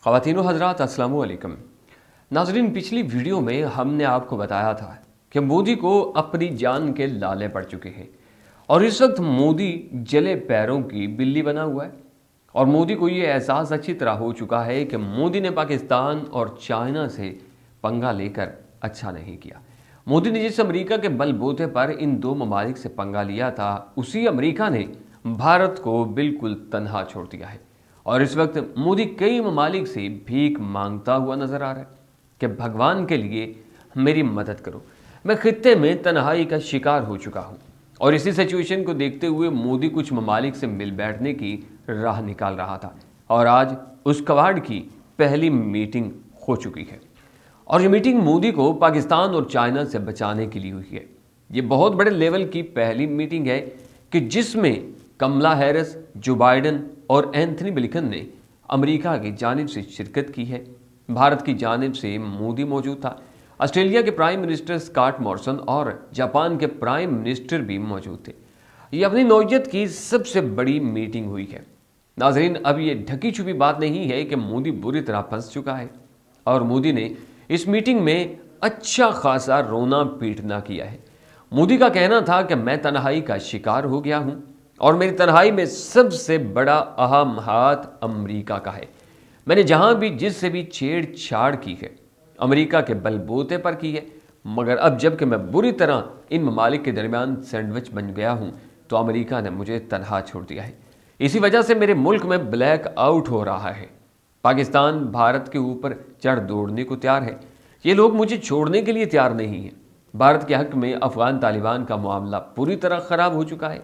ख़वातीन व हज़रात अस्सलाम वालेकुम। नाज़रीन, पिछली वीडियो में हमने आपको बताया था कि मोदी को अपनी जान के लाले पड़ चुके हैं और इस वक्त मोदी जले पैरों की बिल्ली बना हुआ है। और मोदी को ये एहसास अच्छी तरह हो चुका है कि मोदी ने पाकिस्तान और चाइना से पंगा लेकर अच्छा नहीं किया। मोदी ने जिस अमेरिका के बलबूते पर इन दो ममालिक से पंगा लिया था, उसी अमेरिका ने भारत को बिल्कुल तन्हा छोड़ दिया है। और इस वक्त मोदी कई ममालिक से भीख मांगता हुआ नजर आ रहा है कि भगवान के लिए मेरी मदद करो, मैं खित्ते में तन्हाई का शिकार हो चुका हूँ। और इसी सिचुएशन को देखते हुए मोदी कुछ ममालिक से मिल बैठने की राह निकाल रहा था और आज उस कवाड़ की पहली मीटिंग हो चुकी है। और ये मीटिंग मोदी को पाकिस्तान और चाइना से बचाने के लिए हुई है। ये बहुत बड़े लेवल की पहली मीटिंग है कि जिसमें कमला हैरिस, जो बाइडन और एंथनी ब्लिंकन ने अमेरिका की जानिब से शिरकत की है। भारत की जानिब से मोदी मौजूद था, ऑस्ट्रेलिया के प्राइम मिनिस्टर स्कॉट मॉरिसन और जापान के प्राइम मिनिस्टर भी मौजूद थे। ये अपनी नौयत की सबसे बड़ी मीटिंग हुई है। नाजरीन, अब ये ढकी छुपी बात नहीं है कि मोदी बुरी तरह फंस चुका है और मोदी ने इस मीटिंग में अच्छा खासा रोना पीटना किया है। मोदी का कहना था कि मैं तन्हाई का शिकार हो गया हूँ और मेरी तन्हाई में सबसे बड़ा अहम हाथ अमेरिका का है। मैंने जहाँ भी जिससे भी छेड़छाड़ की है अमेरिका के बलबूते पर की है, मगर अब जब कि मैं बुरी तरह इन ममालिक के दरमियान सैंडविच बन गया हूँ तो अमेरिका ने मुझे तन्हा छोड़ दिया है। इसी वजह से मेरे मुल्क में ब्लैक आउट हो रहा है। पाकिस्तान भारत के ऊपर चढ़ दौड़ने को तैयार है। ये लोग मुझे छोड़ने के लिए तैयार नहीं है। भारत के हक में अफगान तालिबान का मामला पूरी तरह ख़राब हो चुका है।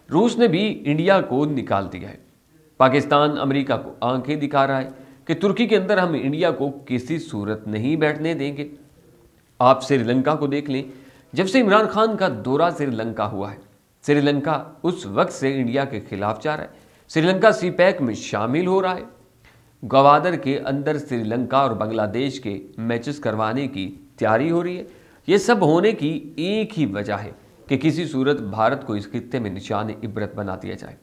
रूस ने भी इंडिया को निकाल दिया है। पाकिस्तान अमेरिका को आंखें दिखा रहा है कि तुर्की के अंदर हम इंडिया को किसी सूरत नहीं बैठने देंगे। आप श्रीलंका को देख लें, जब से इमरान खान का दौरा श्रीलंका हुआ है, श्रीलंका उस वक्त से इंडिया के खिलाफ जा रहा है। श्रीलंका सीपैक में शामिल हो रहा है। गवादर के अंदर श्रीलंका और बांग्लादेश के मैचेस करवाने की तैयारी हो रही है। ये सब होने की एक ही वजह है कि किसी सूरत भारत को इस खित्ते में निशान इबरत बना दिया जाए।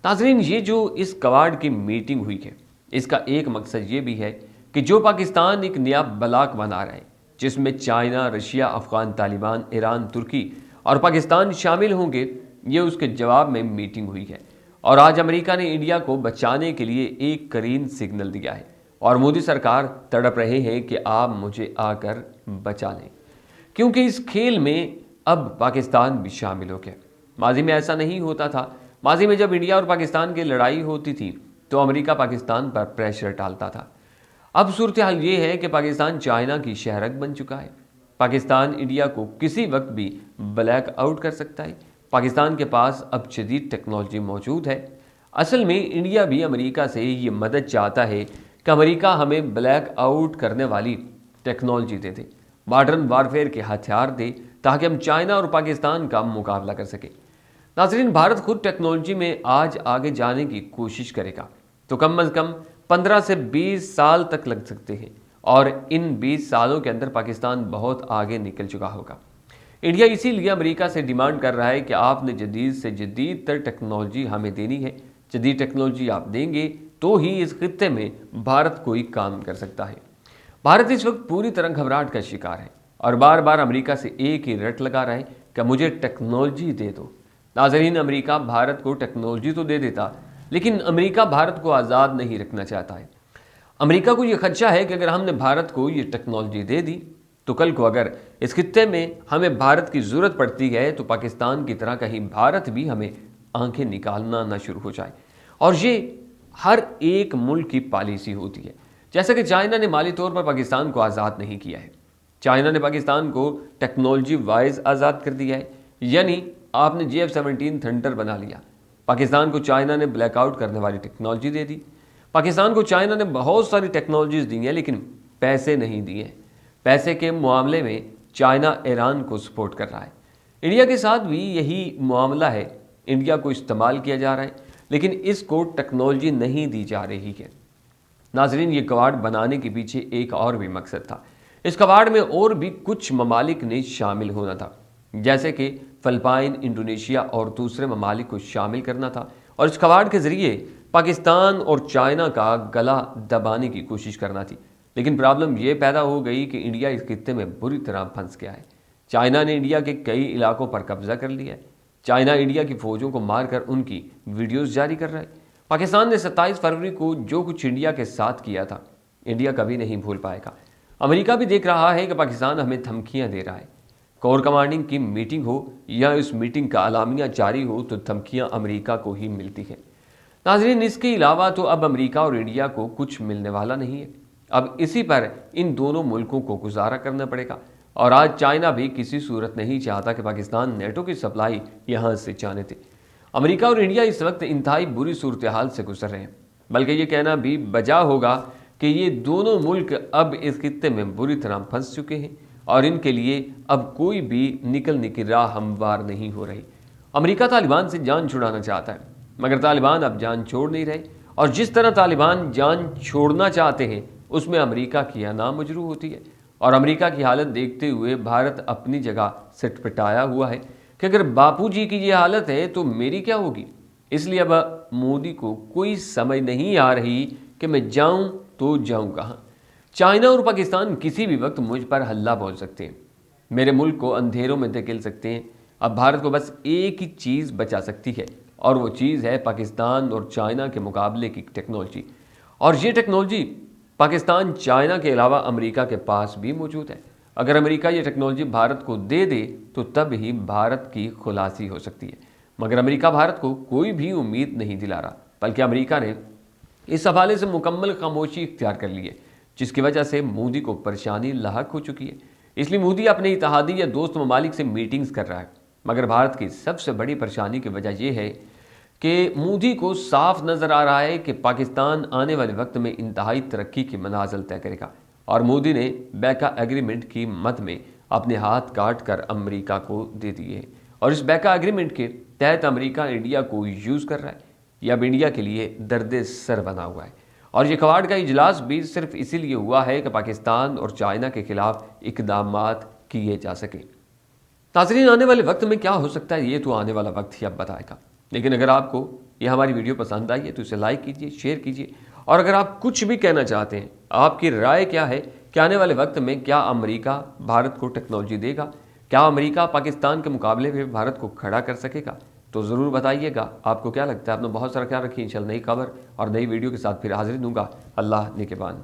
नाज़रीन, ये जो इस कवाड़ की मीटिंग हुई है, इसका एक मकसद ये भी है कि जो पाकिस्तान एक नया ब्लॉक बना रहा है जिसमें China, Russia, Afghan Taliban, Iran, तुर्की और पाकिस्तान शामिल होंगे, ये उसके जवाब में मीटिंग हुई है। और आज अमेरिका ने इंडिया को बचाने के लिए एक करीन सिग्नल दिया है और मोदी सरकार तड़प रहे हैं कि आप मुझे आकर बचा लें, क्योंकि इस खेल में अब पाकिस्तान भी शामिल हो गया। माजी में ऐसा नहीं होता था। माजी में जब इंडिया और पाकिस्तान की लड़ाई होती थी तो अमेरिका पाकिस्तान पर प्रेशर डालता था। अब सूरत हाल ये है कि पाकिस्तान चाइना की शहरक बन चुका है। पाकिस्तान इंडिया को किसी वक्त भी ब्लैक आउट कर सकता है। पाकिस्तान के पास अब जदीद टेक्नोलॉजी मौजूद है। असल में इंडिया भी अमेरिका से ये मदद चाहता है कि अमेरिका हमें ब्लैक आउट करने वाली टेक्नोलॉजी दे दे, मॉडर्न वारफेयर के हथियार दे, ताकि हम चाइना और पाकिस्तान का मुकाबला कर सकें। नाज़रीन, भारत खुद टेक्नोलॉजी में आज आगे जाने की कोशिश करेगा तो कम से कम 15 से 20 साल तक लग सकते हैं और इन 20 सालों के अंदर पाकिस्तान बहुत आगे निकल चुका होगा। इंडिया इसीलिए अमेरिका से डिमांड कर रहा है कि आपने जदीद से जदीद तर टेक्नोलॉजी हमें देनी है। जदीद टेक्नोलॉजी आप देंगे तो ही इस खित्ते में भारत कोई काम कर सकता है। भारत इस वक्त पूरी तरह घबराहट का शिकार है और बार बार अमेरिका से एक ही रट लगा रहा है कि मुझे टेक्नोलॉजी दे दो। नाज़रीन, अमेरिका भारत को टेक्नोलॉजी तो दे देता, लेकिन अमेरिका भारत को आज़ाद नहीं रखना चाहता है। अमेरिका को ये खदशा है कि अगर हमने भारत को ये टेक्नोलॉजी दे दी तो कल को अगर इस खित्ते में हमें भारत की ज़रूरत पड़ती है तो पाकिस्तान की तरह कहीं भारत भी हमें आंखें निकालना ना शुरू हो जाए। और ये हर एक मुल्क की पॉलिसी होती है। जैसा कि चाइना ने माली तौर पर पाकिस्तान को आज़ाद नहीं किया है। चाइना ने पाकिस्तान को टेक्नोलॉजी वाइज आज़ाद कर दिया है, यानी आपने JF-17 थंडर बना लिया। पाकिस्तान को चाइना ने ब्लैकआउट करने वाली टेक्नोलॉजी दे दी। पाकिस्तान को चाइना ने बहुत सारी टेक्नोलॉजीज दी हैं, लेकिन पैसे नहीं दिए। पैसे के मामले में चाइना ईरान को सपोर्ट कर रहा है। इंडिया के साथ भी यही मामला है। इंडिया को इस्तेमाल किया जा रहा है, लेकिन इसको टेक्नोलॉजी नहीं दी जा रही है। नाजरीन, ये कवाड़ बनाने के पीछे एक और भी मकसद था। इस कवाड़ में और भी कुछ ममालिक ने शामिल होना था, जैसे कि फिलिपाइन, इंडोनेशिया और दूसरे ममालिक को शामिल करना था। और इस कवाड़ के ज़रिए پاکستان اور چائنا کا گلا دبانے کی کوشش کرنا تھی، لیکن پرابلم یہ پیدا ہو گئی کہ انڈیا اس خطے میں بری طرح پھنس گیا ہے۔ چائنا نے انڈیا کے کئی علاقوں پر قبضہ کر لیا ہے۔ چائنا انڈیا کی فوجوں کو مار کر ان کی ویڈیوز جاری کر رہا ہے۔ پاکستان نے 27 فروری کو جو کچھ انڈیا کے ساتھ کیا تھا، انڈیا کبھی نہیں بھول پائے گا۔ امریکہ بھی دیکھ رہا ہے کہ پاکستان ہمیں دھمکیاں دے رہا ہے۔ کور کمانڈنگ کی میٹنگ ہو یا اس میٹنگ کا اعلامیہ جاری ہو تو دھمکیاں امریکہ کو ہی ملتی ہیں۔ ناظرین، اس کے علاوہ تو اب امریکہ اور انڈیا کو کچھ ملنے والا نہیں ہے۔ اب اسی پر ان دونوں ملکوں کو گزارا کرنا پڑے گا، اور آج چائنا بھی کسی صورت نہیں چاہتا کہ پاکستان نیٹو کی سپلائی یہاں سے جانے دے۔ امریکہ اور انڈیا اس وقت انتہائی بری صورتحال سے گزر رہے ہیں، بلکہ یہ کہنا بھی بجا ہوگا کہ یہ دونوں ملک اب اس خطے میں بری طرح پھنس چکے ہیں، اور ان کے لیے اب کوئی بھی نکلنے کی راہ ہموار نہیں ہو رہی۔ امریکہ طالبان سے جان چھڑانا چاہتا ہے، مگر طالبان اب جان چھوڑ نہیں رہے، اور جس طرح طالبان جان چھوڑنا چاہتے ہیں اس میں امریکہ کی انا مجروح ہوتی ہے۔ اور امریکہ کی حالت دیکھتے ہوئے بھارت اپنی جگہ سٹ پٹایا ہوا ہے کہ اگر باپو جی کی یہ حالت ہے تو میری کیا ہوگی۔ اس لیے اب مودی کو کوئی سمجھ نہیں آ رہی کہ میں جاؤں تو جاؤں کہاں۔ چائنا اور پاکستان کسی بھی وقت مجھ پر حملہ بول سکتے ہیں، میرے ملک کو اندھیروں میں دھکیل سکتے ہیں۔ اب بھارت کو بس ایک ہی چیز بچا سکتی ہے، اور وہ چیز ہے پاکستان اور چائنا کے مقابلے کی ٹیکنالوجی۔ اور یہ ٹیکنالوجی پاکستان، چائنا کے علاوہ امریکہ کے پاس بھی موجود ہے۔ اگر امریکہ یہ ٹیکنالوجی بھارت کو دے دے تو تب ہی بھارت کی خلاصی ہو سکتی ہے، مگر امریکہ بھارت کو کوئی بھی امید نہیں دلا رہا، بلکہ امریکہ نے اس حوالے سے مکمل خاموشی اختیار کر لی ہے، جس کی وجہ سے مودی کو پریشانی لاحق ہو چکی ہے۔ اس لیے مودی اپنے اتحادی یا دوست ممالک سے میٹنگز کر رہا ہے، مگر بھارت کی سب سے بڑی پریشانی کی وجہ یہ ہے کہ مودی کو صاف نظر آ رہا ہے کہ پاکستان آنے والے وقت میں انتہائی ترقی کی منازل طے کرے گا، اور مودی نے بیکا ایگریمنٹ کی مد میں اپنے ہاتھ کاٹ کر امریکہ کو دے دیے، اور اس بیکا ایگریمنٹ کے تحت امریکہ انڈیا کو یوز کر رہا ہے۔ یہ اب انڈیا کے لیے درد سر بنا ہوا ہے، اور یہ کوارڈ کا اجلاس بھی صرف اسی لیے ہوا ہے کہ پاکستان اور چائنا کے خلاف اقدامات کیے جا سکیں۔ ناظرین، آنے والے وقت میں کیا ہو سکتا ہے یہ تو آنے والا وقت ہی اب بتائے گا، لیکن اگر آپ کو یہ ہماری ویڈیو پسند آئی ہے تو اسے لائک کیجیے، شیئر کیجیے، اور اگر آپ کچھ بھی کہنا چاہتے ہیں، آپ کی رائے کیا ہے کہ آنے والے وقت میں کیا امریکہ بھارت کو ٹیکنالوجی دے گا، کیا امریکہ پاکستان کے مقابلے میں بھارت کو کھڑا کر سکے گا، تو ضرور بتائیے گا آپ کو کیا لگتا ہے۔ آپ نے بہت سارا خیال رکھیے، انشاءاللہ نئی خبر اور نئی ویڈیو کے ساتھ پھر حاضر ہوں گا۔ اللہ نگہبان۔